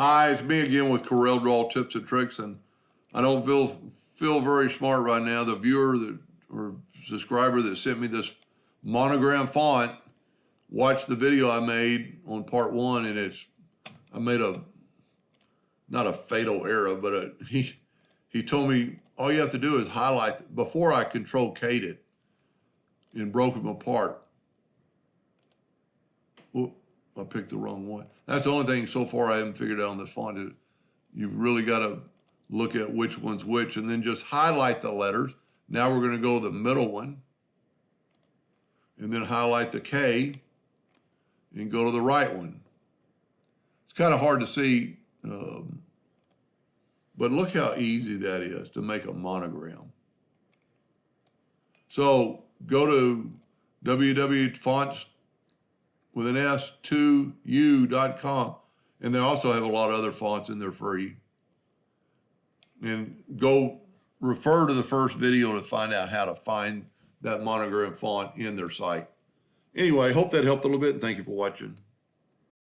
Hi, it's me again with Corel Draw Tips and Tricks, and I don't feel very smart right now. The viewer or subscriber that sent me this Monogram font watched the video I made on part 1, and I made not a fatal error, but he told me all you have to do is highlight before I Control K'd it and broke them apart. Whoop, I picked the wrong one. That's the only thing so far I haven't figured out on this font. You've really got to look at which one's which and then just highlight the letters. Now we're going to go to the middle one and then highlight the K and go to the right one. It's kind of hard to see, but look how easy that is to make a monogram. So go to www.fonts2u.com, and they also have a lot of other fonts in there free. And go refer to the first video to find out how to find that monogram font in their site. Anyway, hope that helped a little bit, and thank you for watching.